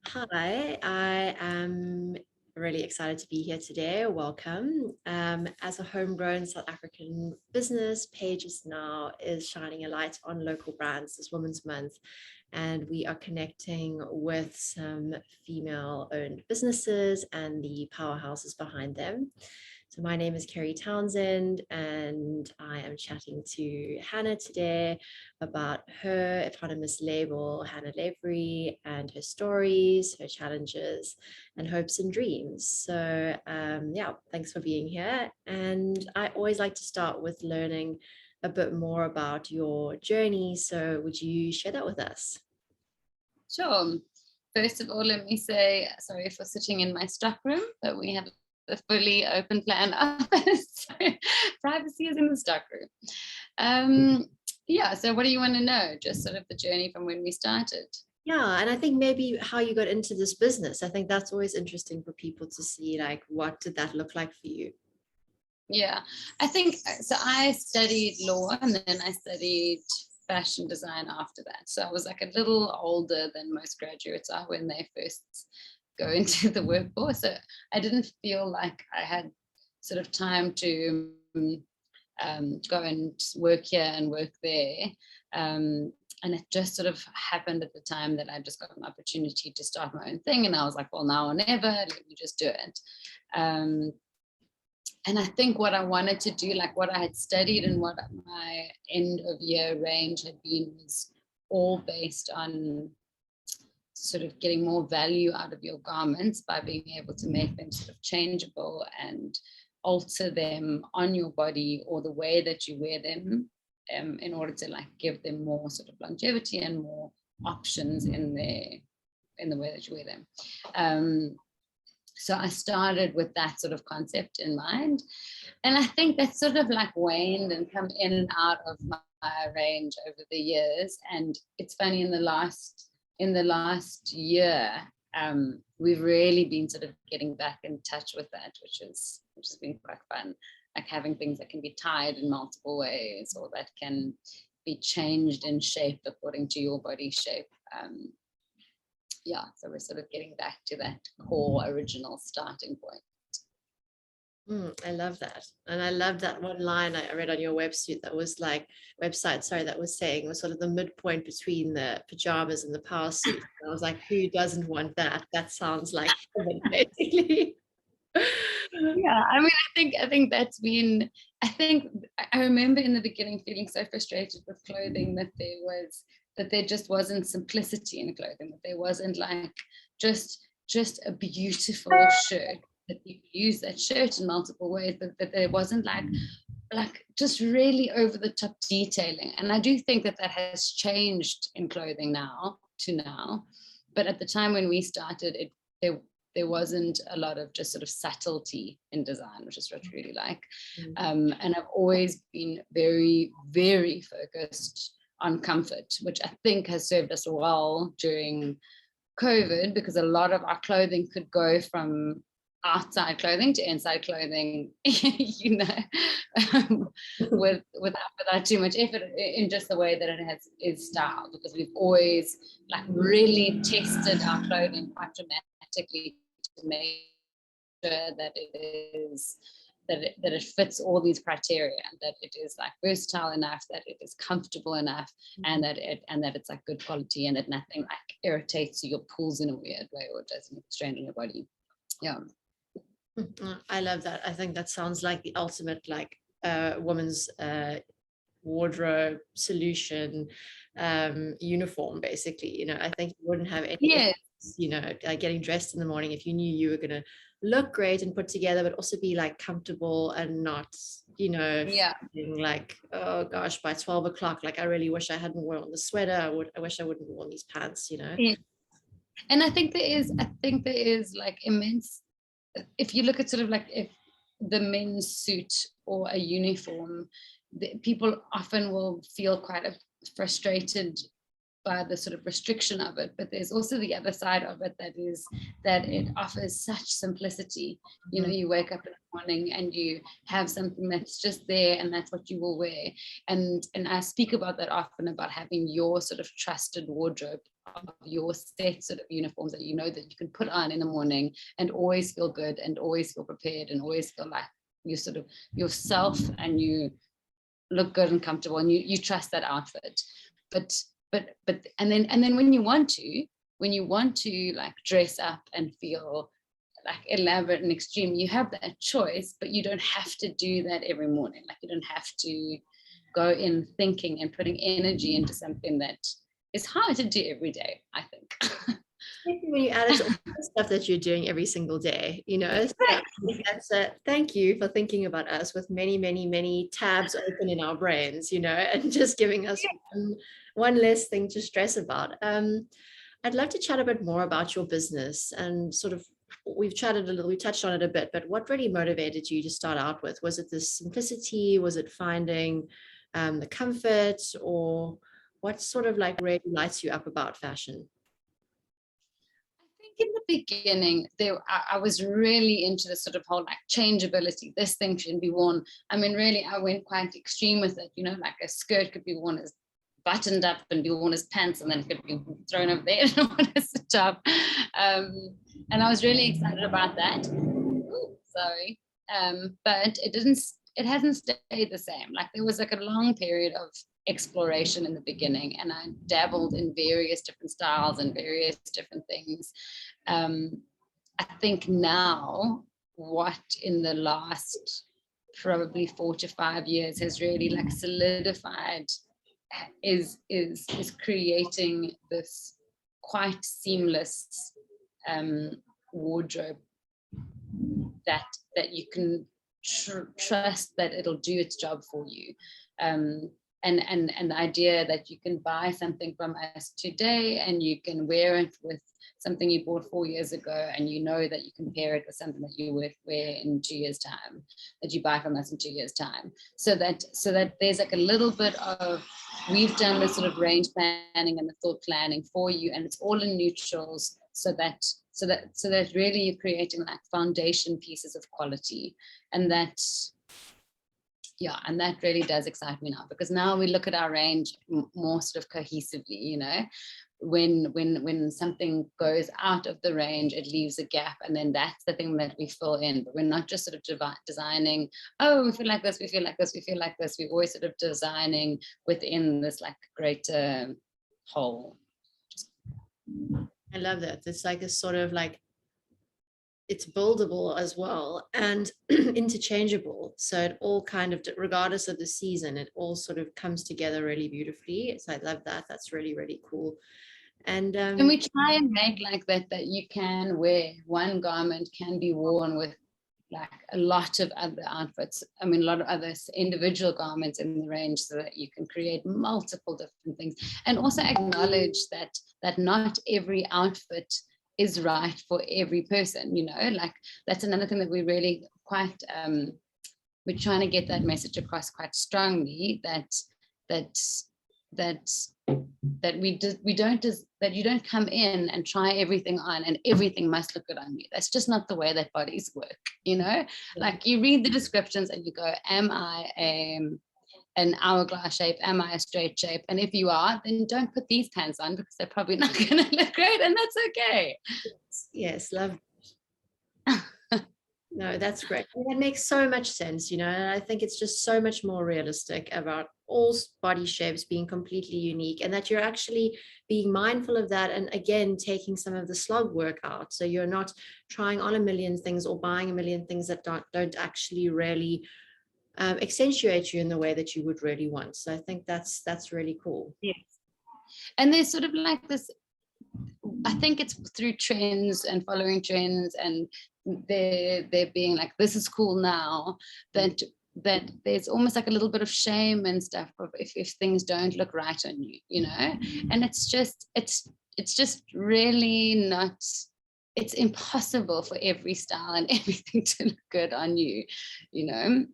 Hi, I am really excited to be here today. Welcome. As a homegrown South African business, PayJustNow is shining a light on local brands this Women's Month, and we are connecting with some female-owned businesses and the powerhouses behind them. So my name is Carey Townsend, and I am chatting to Hannah today about her eponymous label, Hannah Lavery, and her stories, her challenges, and hopes and dreams. So yeah, thanks for being here. And I always like to start with learning a bit more about your journey. So would you share that with us? Sure. First of all, let me say sorry for sitting in my stock room, but we have a fully open plan office. Privacy is in the stock room. Yeah, so what do you want to know? Just sort of the journey from when we started. Yeah, and I think maybe how you got into this business. I think that's always interesting for people to see, like, what did that look like for you? Yeah, I think so. I studied law and then I studied fashion design after that. So I was like a little older than most graduates are when they first go into the workforce. So I didn't feel like I had sort of time to go and work here and work there. And it just sort of happened at the time that I just got an opportunity to start my own thing. And I was like, well, now or never, let me just do it. And I think what I wanted to do, like what I had studied and what my end of year range had been, was all based on sort of getting more value out of your garments by being able to make them sort of changeable and alter them on your body or the way that you wear them, in order to like give them more sort of longevity and more options in the way that you wear them. So I started with that sort of concept in mind. And I think that sort of like waned and come in and out of my range over the years. And it's funny, in the last year, we've really been sort of getting back in touch with that, which has been quite fun. Like having things that can be tied in multiple ways or that can be changed in shape according to your body shape. Yeah, so we're sort of getting back to that core original starting point. I love that. And I love that one line I read on your website that was like, that was saying was sort of the midpoint between the pajamas and the power suit. And I was like, who doesn't want that? That sounds like heaven, basically. Yeah, I mean, I think that's been. I remember in the beginning feeling so frustrated with clothing that there just wasn't simplicity in clothing. That there wasn't like just a beautiful shirt, that you could use that shirt in multiple ways. That there wasn't like just really over the top detailing. And I do think that has changed in clothing now to now. But at the time when we started, there wasn't a lot of just sort of subtlety in design, which is what I really like. And I've always been very, very focused on comfort, which I think has served us well during COVID, because a lot of our clothing could go from outside clothing to inside clothing, without too much effort, in just the way that is styled, because we've always like really tested our clothing quite dramatically to make sure that it fits all these criteria, and that it is like versatile enough, that it is comfortable enough, and that it's like good quality, and that nothing like irritates you or pulls in a weird way or doesn't strain on your body. Yeah. I love that. I think that sounds like the ultimate like woman's wardrobe solution uniform, basically. I think you wouldn't have any like getting dressed in the morning if you knew you were going to look great and put together, but also be like comfortable and not feeling like, oh gosh, by 12 o'clock, like I really wish I hadn't worn the sweater. I wish I wouldn't have worn these pants. Yeah. And I think there is like immense, if you look at sort of like if the men's suit or a uniform, people often will feel quite frustrated by the sort of restriction of it, but there's also the other side of it, that is that it offers such simplicity. You know, you wake up in the morning and you have something that's just there, and that's what you will wear. And I speak about that often, about having your sort of trusted wardrobe of your set sort of uniforms that you know that you can put on in the morning and always feel good and always feel prepared and always feel like you sort of yourself, and you look good and comfortable, and you trust that outfit. But and then when you want to like dress up and feel like elaborate and extreme, you have that choice, but you don't have to do that every morning. Like, you don't have to go in thinking and putting energy into something that is hard to do every day, I think. When you add it to all the stuff that you're doing every single day, you know. So that's thank you for thinking about us with many, many, many tabs open in our brains, you know, and just giving us one less thing to stress about. I'd love to chat a bit more about your business, and sort of, we touched on it a bit, but what really motivated you to start out with? Was it the simplicity? Was it finding the comfort, or what sort of like really lights you up about fashion? In the beginning, I was really into the sort of whole like changeability. This thing shouldn't be worn. I mean, really, I went quite extreme with it. You know, like a skirt could be worn as buttoned up and be worn as pants, and then it could be thrown over there and worn as a top. And I was really excited about that. Ooh, sorry. But it hasn't stayed the same. Like, there was like a long period of exploration in the beginning, and I dabbled in various different styles and various different things. I think now, what in the last probably 4 to 5 years has really like solidified is creating this quite seamless wardrobe that you can trust that it'll do its job for you. And the idea that you can buy something from us today and you can wear it with something you bought 4 years ago, and you know that you can pair it with something that you would wear in 2 years' time, that you buy from us in 2 years' time. So that there's like a little bit of, we've done the sort of range planning and the thought planning for you, and it's all in neutrals, so that really you're creating like foundation pieces of quality. And that really does excite me now, because now we look at our range more sort of cohesively. You know, when something goes out of the range, it leaves a gap, and then that's the thing that we fill in. But we're not just sort of designing, oh, we feel like this, we feel like this, we feel like this. We're always sort of designing within this like greater whole. I love that. It's like a sort of like, it's buildable as well, and interchangeable. So it all kind of, regardless of the season, it all sort of comes together really beautifully. So I love that. That's really, really cool. And we try and make like that you can wear one garment can be worn with like a lot of other outfits. I mean, a lot of other individual garments in the range, so that you can create multiple different things, and also acknowledge that not every outfit is right for every person. You know, like, that's another thing that we really quite we're trying to get that message across quite strongly, that you don't come in and try everything on and everything must look good on you. That's just not the way that bodies work, you know. Like, you read the descriptions and you go, am I an hourglass shape? Am I a straight shape? And if you are, then don't put these pants on, because they're probably not going to look great, and that's okay. Yes, love. No, that's great. That makes so much sense, you know, and I think it's just so much more realistic about all body shapes being completely unique, and that you're actually being mindful of that, and again, taking some of the slog work out. So you're not trying on a million things or buying a million things that don't actually really accentuate you in the way that you would really want. So I think that's really cool. Yes. And there's sort of like this, I think it's through trends and following trends, and they're being like, this is cool now, that there's almost like a little bit of shame and stuff of if things don't look right on you, you know. And it's just really not, it's impossible for every style and everything to look good on you, you know.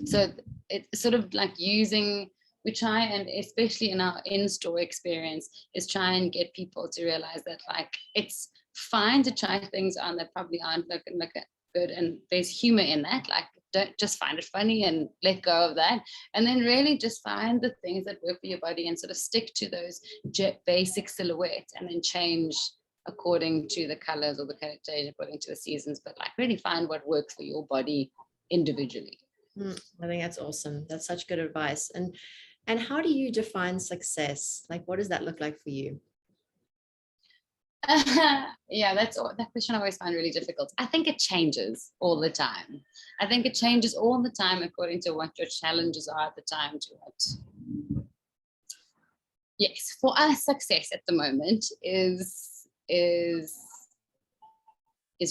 So it's sort of like using we try, and especially in our in-store experience, is try and get people to realize that like it's fine to try things on that probably aren't looking good, and there's humor in that. Like, don't just find it funny and let go of that, and then really just find the things that work for your body and sort of stick to those basic silhouettes, and then change according to the colors, or the character according to the seasons, but like really find what works for your body individually. I think that's awesome. That's such good advice. And how do you define success? Like, what does that look like for you? Yeah, that question I always find really difficult. I think it changes all the time. I think it changes all the time according to what your challenges are at the time. Yes, for us, success at the moment is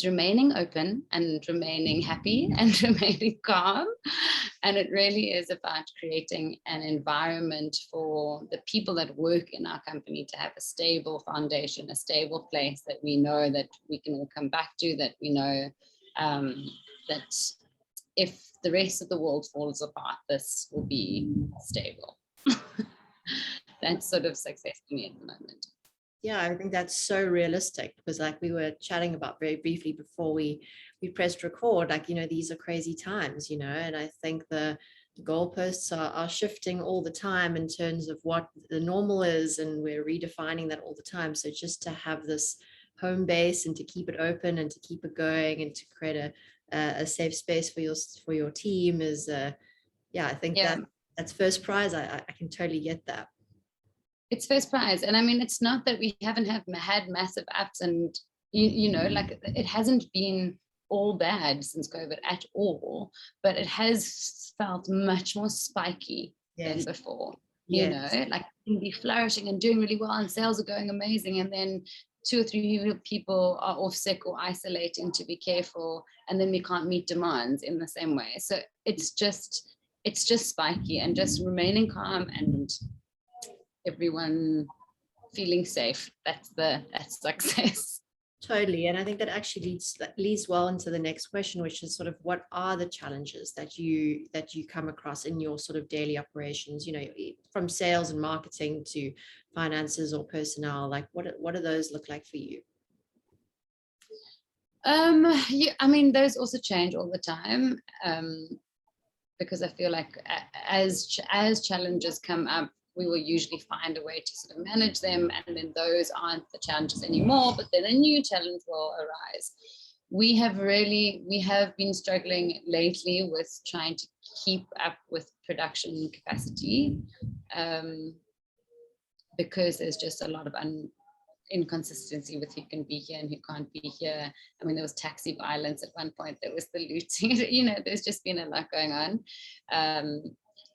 remaining open and remaining happy and remaining calm. And it really is about creating an environment for the people that work in our company to have a stable foundation, a stable place that we know that we can all come back to, that we know that if the rest of the world falls apart, this will be stable. That's sort of success to me at the moment. Yeah, I think that's so realistic, because like we were chatting about very briefly before we pressed record, like, these are crazy times, and I think the goalposts are shifting all the time in terms of what the normal is, and we're redefining that all the time. So just to have this home base and to keep it open and to keep it going and to create a safe space for your team is I think that's first prize. I can totally get that. It's first prize. And I mean, it's not that we haven't had massive ups, and like it hasn't been all bad since COVID at all, but it has felt much more spiky than before. Like it can be flourishing and doing really well and sales are going amazing, and then 2 or 3 people are off sick or isolating to be careful, and then we can't meet demands in the same way. So it's just spiky, and just remaining calm and everyone feeling safe. That's success. Totally. And I think that actually leads well into the next question, which is sort of, what are the challenges that you come across in your sort of daily operations, from sales and marketing to finances or personnel? Like, what do those look like for you? I mean, those also change all the time, because I feel like as challenges come up, we will usually find a way to sort of manage them, and then those aren't the challenges anymore, but then a new challenge will arise. We have been struggling lately with trying to keep up with production capacity, because there's just a lot of inconsistency with who can be here and who can't be here. I mean, there was taxi violence at one point, there was the looting, there's just been a lot going on.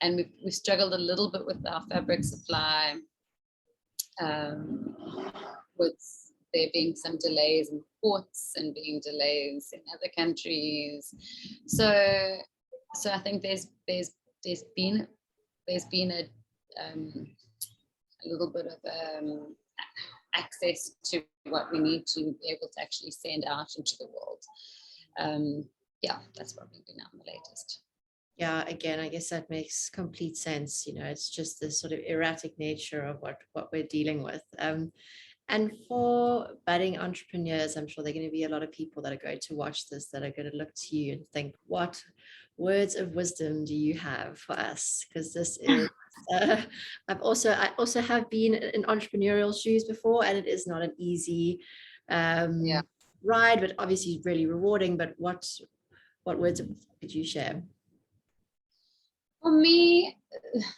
And we've struggled a little bit with our fabric supply, with there being some delays in ports and being delays in other countries. So I think there's been a little bit of access to what we need to be able to actually send out into the world. That's probably been on the latest. Yeah, again, I guess that makes complete sense. It's just this sort of erratic nature of what we're dealing with. And for budding entrepreneurs, I'm sure there are going to be a lot of people that are going to watch this that are going to look to you and think, what words of wisdom do you have for us? Because this is, I also have been in entrepreneurial shoes before, and it is not an easy ride, but obviously really rewarding. But what words could you share? For me,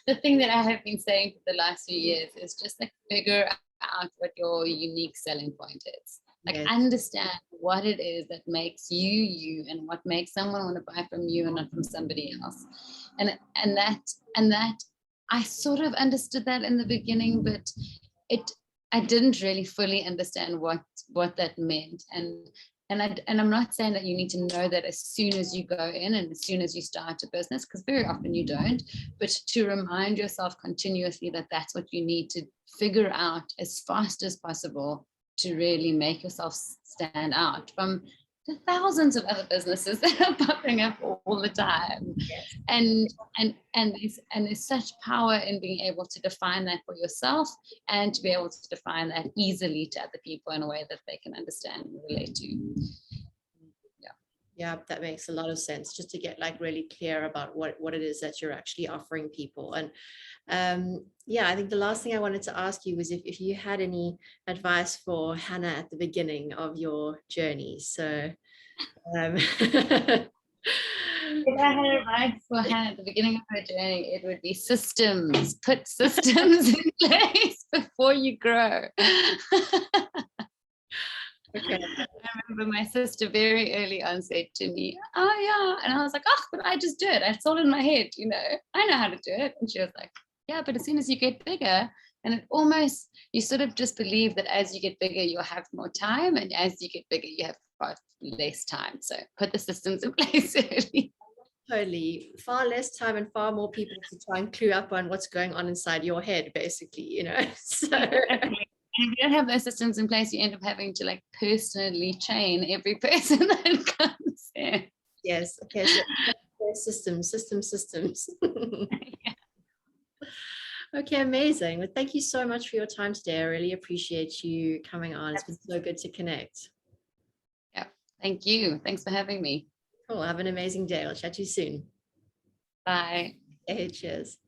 the thing that I have been saying for the last few years is just like figure out what your unique selling point is. Like understand what it is that makes you, and what makes someone want to buy from you and not from somebody else. And that I sort of understood that in the beginning, but I didn't really fully understand what that meant. And I'm not saying that you need to know that as soon as you go in and as soon as you start a business, because very often you don't, but to remind yourself continuously that that's what you need to figure out as fast as possible to really make yourself stand out. to thousands of other businesses that are popping up all the time. Yes. And there's such power in being able to define that for yourself and to be able to define that easily to other people in a way that they can understand and relate to. Yeah, that makes a lot of sense, just to get like really clear about what it is that you're actually offering people. And yeah, I think the last thing I wanted to ask you was if you had any advice for Hannah at the beginning of your journey. So if I had advice for Hannah at the beginning of her journey, it would be systems. Put systems in place before you grow. Okay. I remember my sister very early on said to me, "Oh yeah," and I was like, "Oh, but I just do it. It's all in my head, I know how to do it." And she was like, "Yeah, but as soon as you get bigger," and it almost, you sort of just believe that as you get bigger, you'll have more time, and as you get bigger, you have far less time. So put the systems in place early. Totally. Far less time and far more people to try and clue up on what's going on inside your head, basically, So Exactly. And if you don't have those systems in place, you end up having to like personally train every person that comes in. yes. Okay. So systems. Yeah. Okay, amazing. Well, thank you so much for your time today. I really appreciate you coming on. It's been so good to connect. Yeah. Thank you. Thanks for having me. Cool. Have an amazing day. I'll chat to you soon. Bye. Okay, cheers.